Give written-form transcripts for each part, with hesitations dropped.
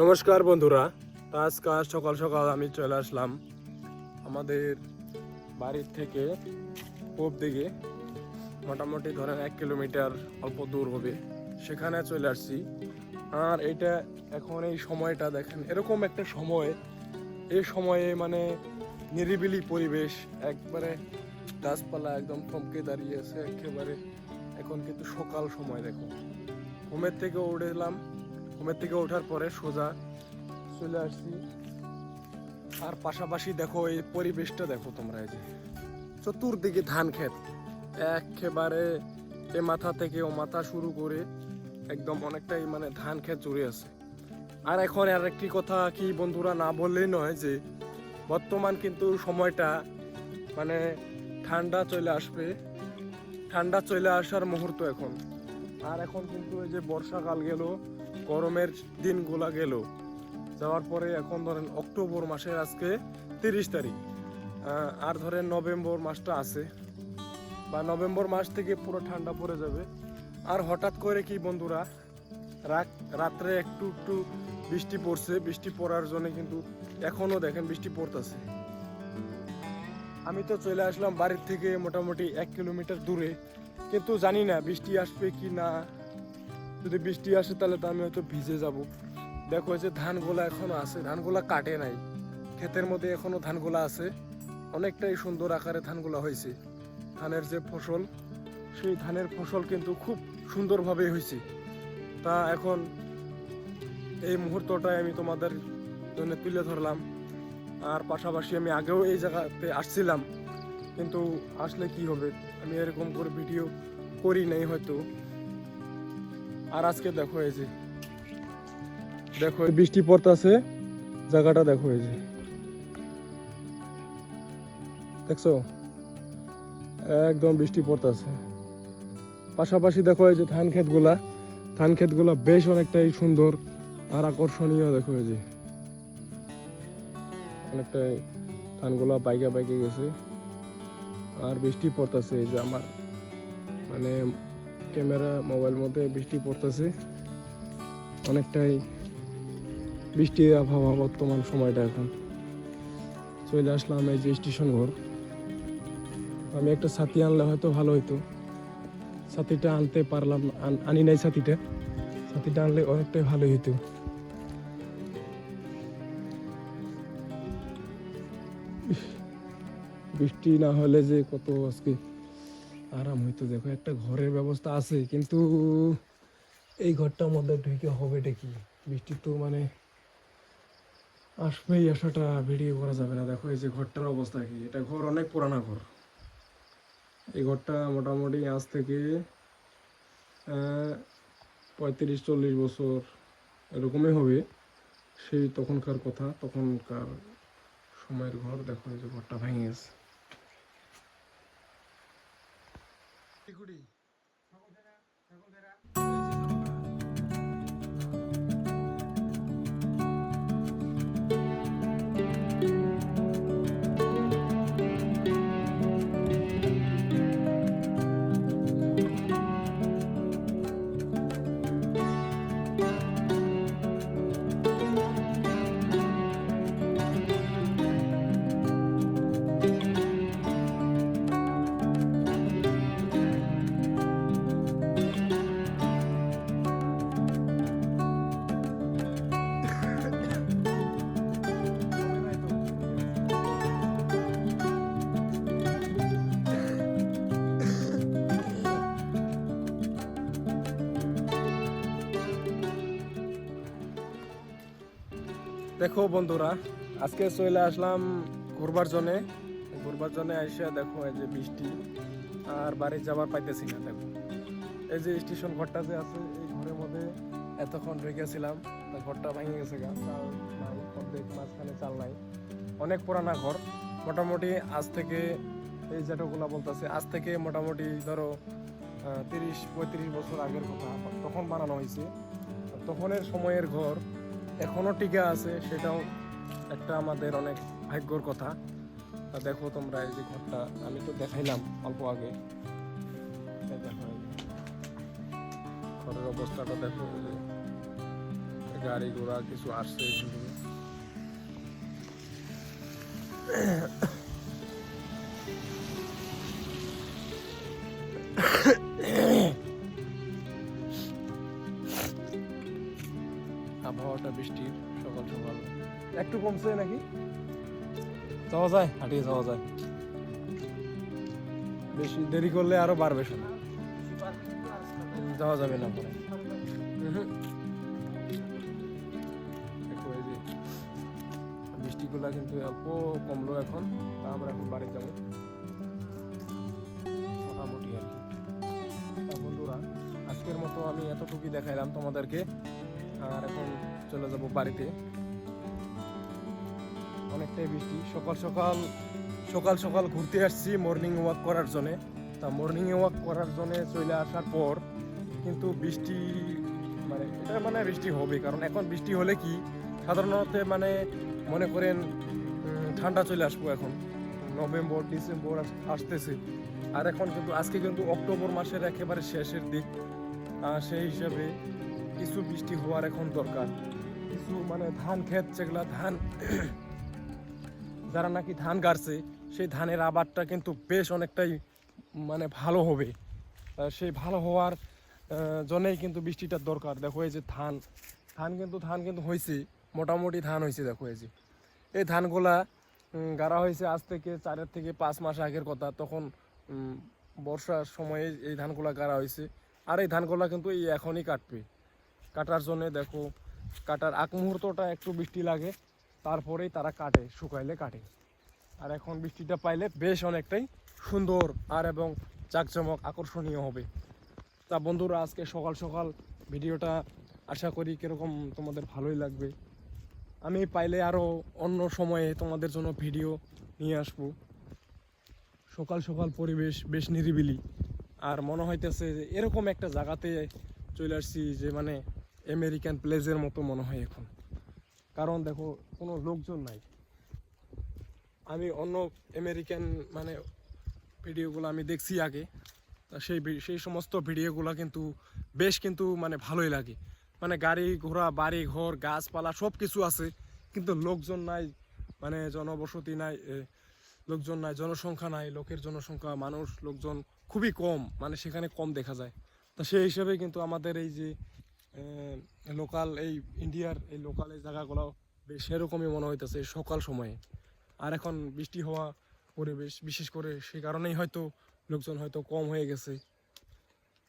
নমস্কার বন্ধুরা, আজকাল সকাল সকাল আমি চলে আসলাম আমাদের বাড়ির থেকে পূব দিকে, মোটামুটি ধরেন 1 কিলোমিটার অল্প দূর হবে, সেখানে চলে আসছি। আর এটা এখন এই সময়টা দেখেন, এরকম একটা সময়, এই সময়ে মানে নিরিবিলি পরিবেশ, একবারে গাছপালা একদম থমকে দাঁড়িয়েছে একেবারে। এখন কিন্তু সকাল সময়, দেখো ঘুমের থেকে উঠলাম, ঘুমের থেকে ওঠার পরে সোজা চলে আসছি। আর পাশাপাশি দেখো এই পরিবেশটা, দেখো তোমরা, এই যে চতুর্দিকে ধান ক্ষেত, একেবারে এ মাথা থেকে ও মাথা শুরু করে একদম অনেকটাই মানে ধান ক্ষেত জুড়ে আছে। আর এখন আর একটি কথা কি বন্ধুরা, না বললেই নয় যে বর্তমান কিন্তু সময়টা মানে ঠান্ডা চলে আসবে, ঠান্ডা চলে আসার মুহূর্ত এখন। আর এখন কিন্তু এই যে বর্ষাকাল গেল, গরমের দিনগুলা গেল, যাওয়ার পরে এখন ধরেন অক্টোবর মাসের আজকে 30 তারিখ, আর ধরেন নভেম্বর মাসটা আছে, বা নভেম্বর মাস থেকে পুরো ঠান্ডা পড়ে যাবে। আর হঠাৎ করে কি বন্ধুরা, রাত্রে একটু একটু বৃষ্টি পড়ছে, বৃষ্টি পড়ার জন্য কিন্তু এখনো দেখেন বৃষ্টি পড়তেছে। আমি তো চলে আসলাম বাড়ির থেকে মোটামুটি 1 কিলোমিটার দূরে, কিন্তু জানি না বৃষ্টি আসবে কি না। যদি বৃষ্টি আসে তাহলে তো আমি হয়তো ভিজে যাব। দেখো যে ধানগুলা এখনো আছে, ধানগুলা কাটে নাই, ক্ষেতের মধ্যে এখনো ধানগুলা আছে, অনেকটাই সুন্দর আকারে ধানগুলা হয়েছে। ধানের যে ফসল, সেই ধানের ফসল কিন্তু খুব সুন্দরভাবে হয়েছে। তা এখন এই মুহূর্তটাই আমি তোমাদের জন্য তুলে ধরলাম। আর পাশাপাশি আমি আগেও এই জায়গাতে আসছিলাম, কিন্তু আসলে কি হবে, আমি এরকম করে ভিডিও করি নাই হয়তো। আর আজকে দেখো এই যে, দেখো বৃষ্টি পড়তেছে, জায়গাটা দেখো, এই যে দেখছো একদম বৃষ্টি পড়তেছে। পাশাপাশি দেখো এই যে ধান ক্ষেতগুলা বেশ অনেকটাই সুন্দর আর আকর্ষণীয়। দেখো এই যে অনেকটাই ধানগুলা পাইকে পাইকে গেছে, আর বৃষ্টি পড়তেছে। এই যে আমার মানে ক্যামেরা মোবাইল মধ্যে বৃষ্টি পড়তেছে, অনেকটাই বৃষ্টির আবহাওয়া বর্তমান সময়টা। এখন চলে আসলাম এই যে স্টেশন ঘর। আমি একটা ছাতি আনলে হয়তো ভালো হইতো, ছাতিটা আনতে পারলাম না, আনি নাই ছাতিটা আনলে অনেকটাই ভালো হইতো। বৃষ্টি না হলে যে কত আজকে আরাম হইতো। দেখো একটা ঘরের ব্যবস্থা আছে, কিন্তু এই ঘরটার মধ্যে ঢুকে হবেটা কি, বৃষ্টি তো মানে আসবেই, আসাটা ভিডিও করা যাবে না। দেখো এই যে ঘরটার অবস্থা কি, এটা ঘর অনেক পুরানা ঘর। এই ঘরটা মোটামুটি আজ থেকে 35-40 বছর এরকমই হবে, সেই তখনকার কথা, তখনকার সময়ের ঘর। দেখো এই যে ঘরটা ভেঙে গেছে। দেখো বন্ধুরা, আজকে চলে আসলাম ঘুরবার জন্য এসে দেখো এই যে বৃষ্টি, আর বাড়ি যাবার পাইতেছি না। দেখো এই যে স্টেশন ঘরটা যে আছে, এই ঘরের মধ্যে এতক্ষণ রেখেছিলাম, ঘরটা ভেঙে গেছে, চাল নাই, অর্ধেক মাঝখানে চাল নাই, অনেক পুরানা ঘর। মোটামুটি আজ থেকে, এই যেটাগুলো বলতেছে, আজ থেকে মোটামুটি ধরো 30-35 বছর আগের কথা, তখন বানানো হয়েছে। তখনের সময়ের ঘর এখনো টিকে আছে, সেটাও একটা আমাদের অনেক ভাগ্যর কথা। দেখো তোমরা এই যে ঘরটা আমি তো দেখাইলাম অল্প আগে, দেখো ঘরের অবস্থাটা দেখো, গাড়ি ঘোড়া কিছু আসছে এখান থেকে। আবহাওয়াটা বৃষ্টির, সকাল সকাল একটু কমছে নাকি, যাওয়া যায়, হাঁটিয়ে যাওয়া যায়, বেশি দেরি করলে আরো বাড়বে শোনা, যাওয়া যাবে না পরে। বৃষ্টিগুলা কিন্তু অল্প কমলো এখন, তা আমরা এখন বাড়ি যাবো মোটামুটি আর কি। তা বন্ধুরা, আজকের মতো আমি এতটুকুই দেখাইলাম তোমাদেরকে, আর এখন চলে যাব বাড়িতে। অনেকটাই বৃষ্টি, সকাল সকাল ঘুরতে আসছি মর্নিং ওয়াক করার জন্যে। তা মর্নিং ওয়াক করার জন্যে চলে আসার পর কিন্তু বৃষ্টি মানে এটা মানে বৃষ্টি হবে, কারণ এখন বৃষ্টি হলে কি সাধারণত মানে মনে করেন ঠান্ডা চলে আসবো, এখন নভেম্বর ডিসেম্বর আসতেছে, আর এখন কিন্তু আজকে কিন্তু অক্টোবর মাসের একেবারে শেষের দিক, সেই হিসাবে কিছু বৃষ্টি হওয়ার এখন দরকার। কিছু মানে ধান ক্ষেত যেগুলা ধান যারা নাকি ধান গাড়ছে সেই ধানের আবাদটা কিন্তু বেশ অনেকটাই মানে ভালো হবে, সেই ভালো হওয়ার জন্যই কিন্তু বৃষ্টিটার দরকার। দেখো এই যে ধান কিন্তু হয়েছে, মোটামুটি ধান হয়েছে। দেখো এই ধানগুলা গাড়া হয়েছে আজ থেকে 4 থেকে 5 মাস আগের কথা, তখন বর্ষার সময়ে এই ধানগুলা গাড়া হয়েছে, আর এই ধানগুলা কিন্তু এই এখনই কাটবে। কাটার জন্যে দেখো কাটার আগ মুহূর্তটা একটু বৃষ্টি লাগে, তারপরেই তারা কাটে, শুকাইলে কাটে। আর এখন বৃষ্টিটা পাইলে বেশ অনেকটাই সুন্দর আর এবং জাঁকজমক আকর্ষণীয় হবে। তা বন্ধুরা, আজকে সকাল ভিডিওটা আশা করি কীরকম তোমাদের ভালোই লাগবে। আমি পাইলে আরও অন্য সময়ে তোমাদের জন্য ভিডিও নিয়ে আসবো। সকাল পরিবেশ বেশ নিরিবিলি, আর মনে হইতেছে যে এরকম একটা জায়গাতে চলে আসছি যে মানে আমেরিকান প্লেসের মতো মনে হয় এখন, কারণ দেখো কোনো লোকজন নাই। আমি অন্য আমেরিকান মানে ভিডিওগুলো আমি দেখছি আগে, তা সেই সমস্ত ভিডিওগুলো কিন্তু বেশ কিন্তু মানে ভালোই লাগে, মানে গাড়ি ঘোড়া বাড়ি ঘর গাছপালা সব কিছু আছে, কিন্তু লোকজন নাই, মানে জনবসতি নাই, লোকজন নাই, জনসংখ্যা নাই, লোকের জনসংখ্যা মানুষ লোকজন খুবই কম, মানে সেখানে কম দেখা যায়। তা সেই হিসাবে কিন্তু আমাদের এই যে লোকাল এই ইন্ডিয়ার এই লোকাল এই জায়গাগুলো বেশ সেরকমই মনে হইতেছে সকাল সময়ে। আর এখন বৃষ্টি হওয়া পরিবেশ, বিশেষ করে সেই কারণেই হয়তো লোকজন হয়তো কম হয়ে গেছে।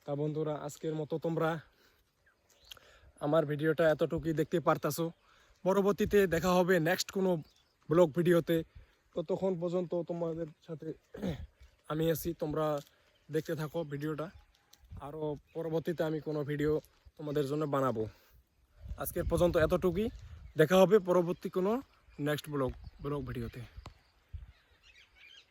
তা বন্ধুরা, আজকের মতো তোমরা আমার ভিডিওটা এতটুকুই দেখতে পারতাছো, পরবর্তীতে দেখা হবে নেক্সট কোনো ব্লগ ভিডিওতে। ততক্ষণ পর্যন্ত তোমাদের সাথে আমি আছি, তোমরা দেখতে থাকো ভিডিওটা, আরও পরবর্তীতে আমি কোনো ভিডিও তোমাদের জন্য বানাবো। আজকের পর্যন্ত এতটুকুই, দেখা হবে পরবর্তী কোনো নেক্সট ব্লগ ভিডিওতে।